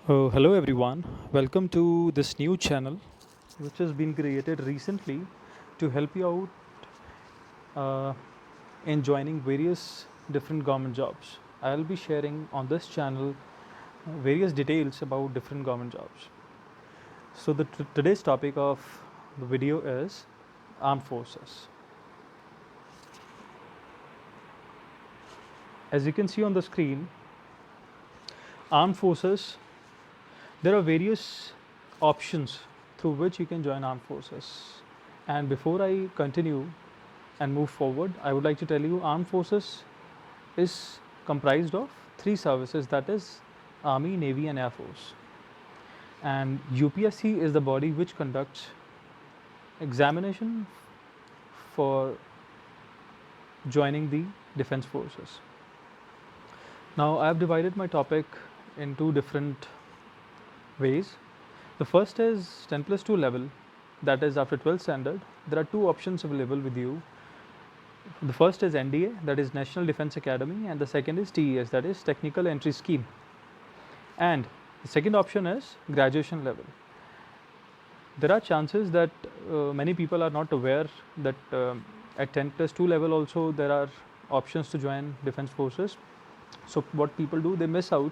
Hello everyone, welcome to this new channel which has been created recently to help you out in joining various different government jobs. I'll be sharing on this channel various details about different government jobs. So today's topic of the video is armed forces. As you can see on the screen, armed forces, there are various options through which you can join armed forces. And before I continue and move forward, I would like to tell you armed forces is comprised of three services, that is Army, Navy and Air Force. And UPSC is the body which conducts examination for joining the defense forces. Now I have divided my topic in two different ways. The first is 10 plus 2 level, that is after 12th standard. There are two options available with you. The first is NDA, that is National Defense Academy, and the second is TES, that is Technical Entry Scheme. And the second option is graduation level. There are chances that many people are not aware that at 10 plus 2 level also there are options to join defense forces. So what people do, they miss out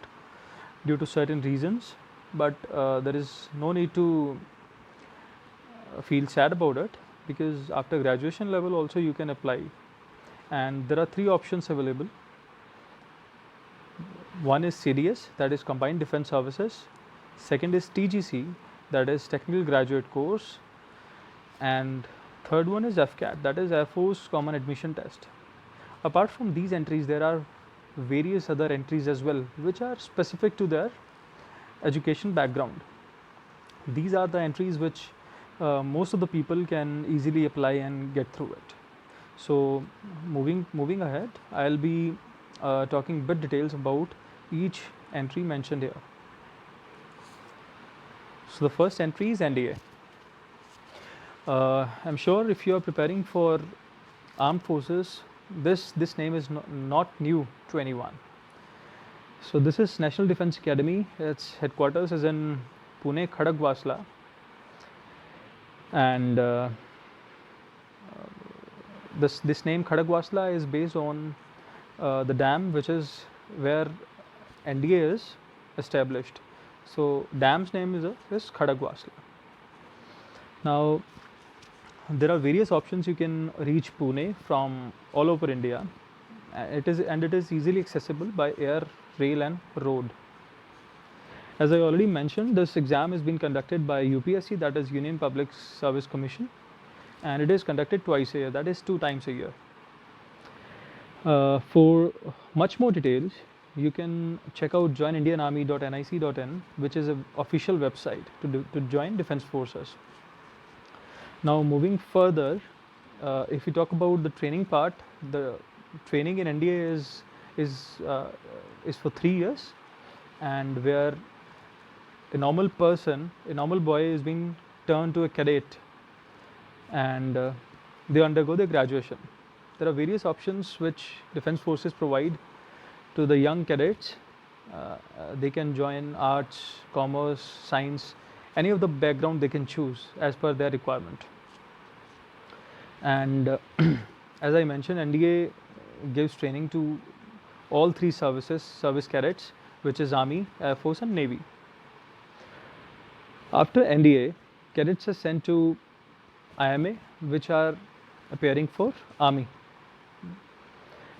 due to certain reasons, but there is no need to feel sad about it, because after graduation level also you can apply, and there are three options available. One is CDS, that is Combined Defense Services. Second is TGC, that is Technical Graduate Course. And third one is FCAT, that is Air Force Common Admission Test. Apart from these entries, there are various other entries as well which are specific to their education background. These are the entries which most of the people can easily apply and get through it. So moving ahead, I'll be talking bit details about each entry mentioned here. So the first entry is NDA. I'm sure if you are preparing for armed forces, this name is not new to anyone. So this is National Defense Academy. Its headquarters is in Pune, Khadakwasla, and this name Khadakwasla is based on the dam which is where NDA is established. So dam's name is Khadakwasla. Now there are various options you can reach Pune from all over India. It is easily accessible by air, rail and road. As I already mentioned, this exam is being conducted by UPSC, that is Union Public Service Commission, and it is conducted twice a year, that is 2 times a year. For much more details, you can check out joinindianarmy.nic.in, which is an official website to join defense forces. Now moving further, if we talk about the training part, the training in NDA is for 3 years, and where a normal boy is being turned to a cadet, and they undergo the graduation. There are various options which defense forces provide to the young cadets. They can join arts, commerce, science, any of the background they can choose as per their requirement. And as I mentioned, NDA gives training to all three service cadets, which is Army, Air Force and Navy. After NDA, cadets are sent to IMA, which are appearing for Army,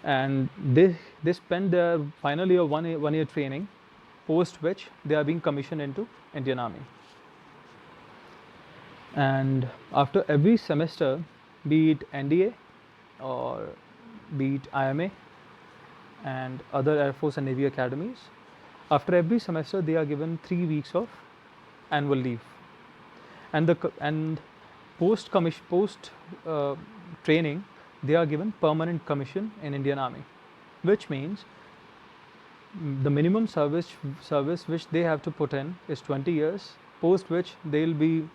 and they spend their final year one year training, post which they are being commissioned into Indian Army. And after every semester, be it NDA or be it IMA and other Air Force and Navy academies, after every semester they are given 3 weeks of annual leave, and post training they are given permanent commission in Indian Army, which means the minimum service which they have to put in is 20 years, post which they will be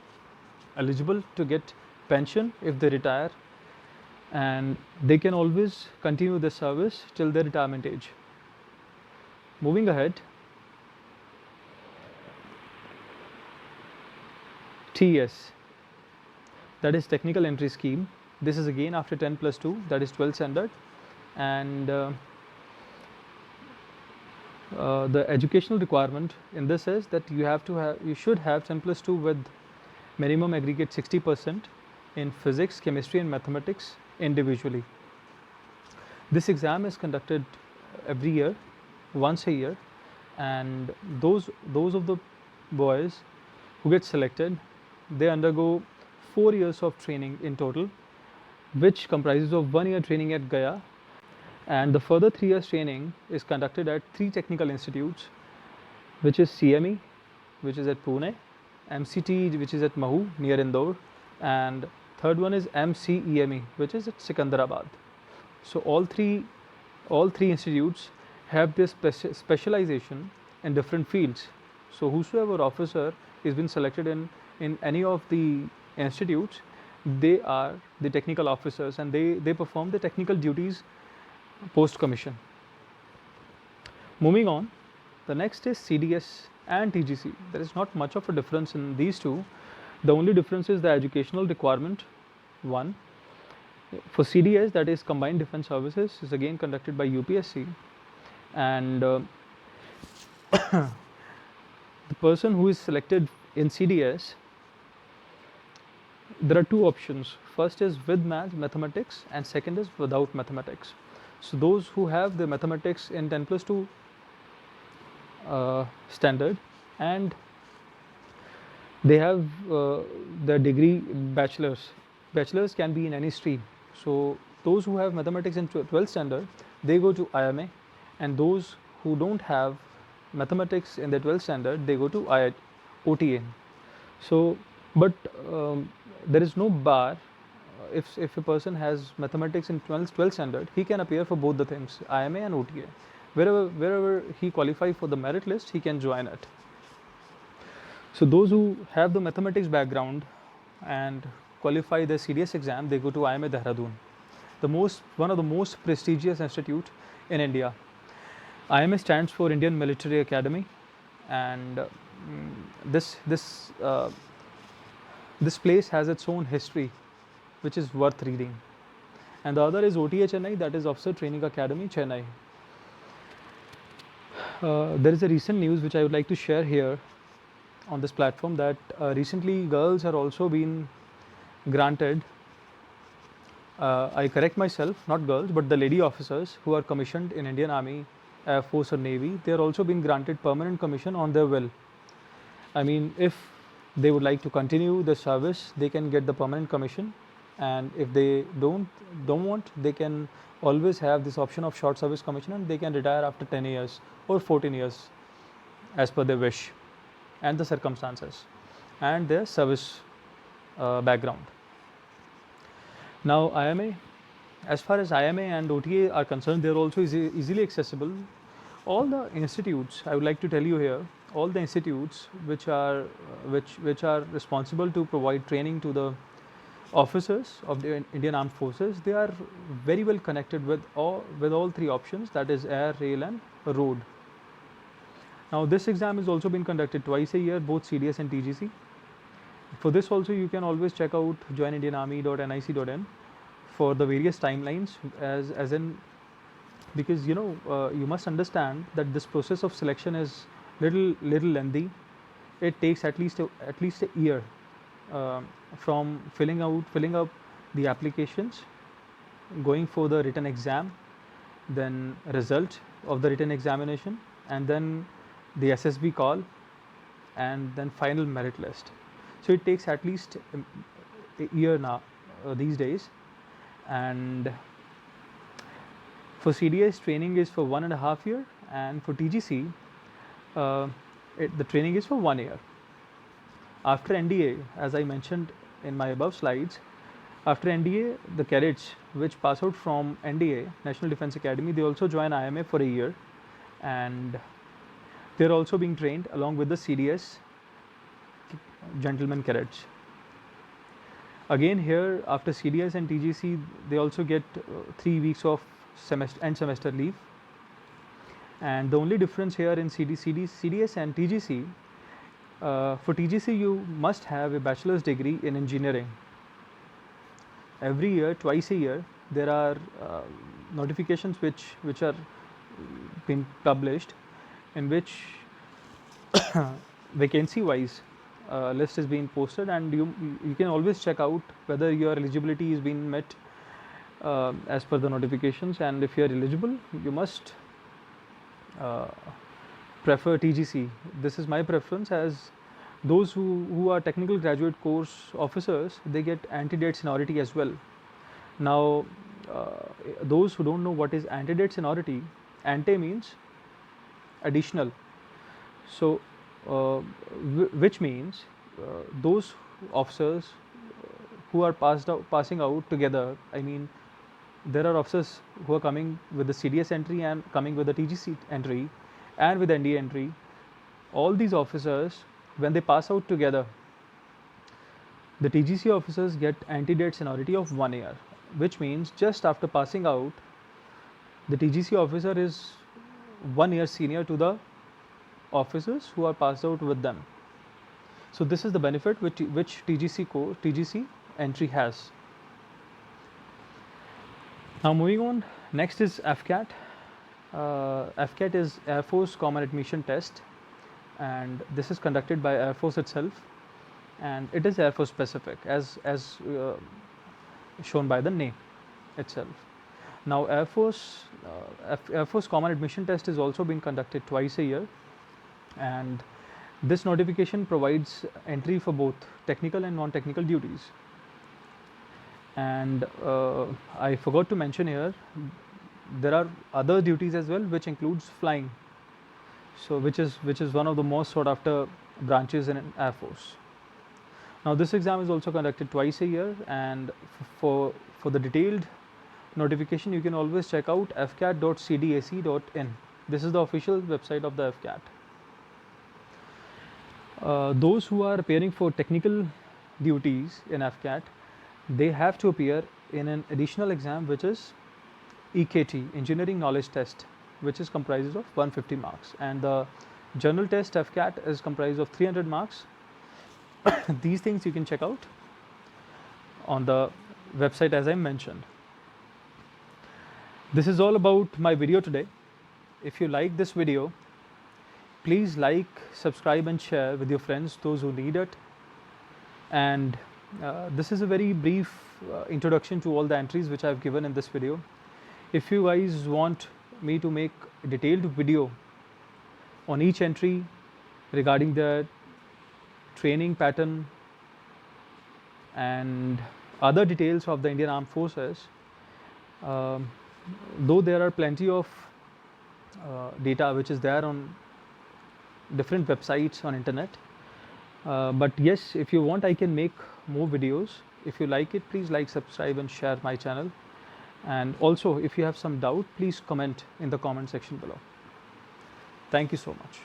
eligible to get pension if they retire, and they can always continue the service till their retirement age. Moving ahead, TS, that is Technical Entry Scheme. This is again after 10 plus 2, that is 12th standard, and the educational requirement in this is that you should have 10 plus 2 with minimum aggregate 60% in physics, chemistry, and mathematics individually. This exam is conducted every year, once a year, and those of the boys who get selected, they undergo 4 years of training in total, which comprises of 1 year training at Gaya, and the further 3 years training is conducted at 3 technical institutes, which is CME, which is at Pune, MCT, which is at Mahu near Indore, and third one is MCEME, which is at Sikandarabad. So all three institutes have this specialization in different fields. So whosoever officer is been selected in any of the institutes, they are the technical officers, and they perform the technical duties post commission. Moving on, the next is CDS and TGC. There is not much of a difference in these two. The only difference is the educational requirement. One, for CDS, that is Combined Defence Services, is again conducted by UPSC, and the person who is selected in CDS, there are two options. First is with mathematics, and second is without mathematics. So those who have the mathematics in 10 plus 2 standard, and they have the degree bachelor's can be in any stream. So those who have mathematics in 12th standard, they go to IMA, and those who don't have mathematics in the 12th standard, they go to OTA. So but there is no bar. If a person has mathematics in 12th standard, he can appear for both the things, IMA and OTA. Wherever he qualifies for the merit list, he can join it. So those who have the mathematics background and qualify the CDS exam, they go to IMA Dehradun, one of the most prestigious institute in India. IMA stands for Indian Military Academy, and this place has its own history, which is worth reading. And the other is OTA Chennai, that is Officer Training Academy, Chennai. There is a recent news which I would like to share here on this platform, that recently girls are also been granted, I correct myself, not girls, but the lady officers who are commissioned in Indian Army, Air Force or Navy, they are also being granted permanent commission on their will. I mean, if they would like to continue the service, they can get the permanent commission, and if they don't want, they can always have this option of short service commission, and they can retire after 10 years or 14 years as per their wish and the circumstances and their service background. Now IMA, as far as IMA and OTA are concerned, they are also easily accessible. All the institutes, I would like to tell you here, all the institutes which are responsible to provide training to the officers of the Indian Armed Forces, they are very well connected with all three options, that is air, rail and road. Now this exam is also been conducted twice a year, both CDS and TGC. For this also you can always check out joinindianarmy.nic.in for the various timelines, as in, because you must understand that this process of selection is little lengthy. It takes at least a year from filling up the applications, going for the written exam, then result of the written examination, and then the SSB call, and then final merit list. So it takes at least a year now these days. And for CDS, training is for 1.5 years, and for TGC the training is for 1 year. After NDA, as I mentioned in my above slides, after NDA, the cadets which pass out from NDA, National Defence Academy, they also join IMA for a year, and they are also being trained along with the CDS gentlemen cadets. Again here, after CDS and TGC, they also get 3 weeks of end semester leave. And the only difference here in CDS and TGC, For TGC, you must have a bachelor's degree in engineering. Every year, twice a year, there are notifications which are being published, in which vacancy wise list is being posted, and you can always check out whether your eligibility is being met as per the notifications. And if you are eligible, you must prefer TGC. This is my preference, as those who are technical graduate course officers, they get ante-date seniority as well. Now, those who don't know what is ante-date seniority, ante means additional. So, which means those officers who are passing out together. I mean, there are officers who are coming with the CDS entry and coming with the TGC entry and with NDA entry. All these officers, when they pass out together, the TGC officers get ante-date seniority of 1 year, which means just after passing out, the TGC officer is 1 year senior to the officers who are passed out with them. So this is the benefit which TGC entry has. Now moving on, next is AFCAT. AFCAT is Air Force Common Admission Test, and this is conducted by Air Force itself, and it is Air Force specific, as shown by the name itself. Now Air Force Common Admission Test is also being conducted twice a year, and this notification provides entry for both technical and non-technical duties. And I forgot to mention here, there are other duties as well, which includes flying. So which is one of the most sought after branches in Air Force. Now this exam is also conducted twice a year, and for the detailed notification, you can always check out fcat.cdac.in. This is the official website of the FCAT. Those who are appearing for technical duties in FCAT, they have to appear in an additional exam, which is EKT, Engineering Knowledge Test, which is comprised of 150 marks, and the general test FCAT is comprised of 300 marks. These things you can check out on the website as I mentioned. This is all about my video today. If you like this video, please like, subscribe and share with your friends, those who need it. And this is a very brief introduction to all the entries which I have given in this video. If you guys want me to make a detailed video on each entry regarding the training pattern and other details of the Indian Armed Forces, though there are plenty of data which is there on different websites on internet, but yes, if you want, I can make more videos. If you like it, please like, subscribe and share my channel. And also, if you have some doubt, please comment in the comment section below. Thank you so much.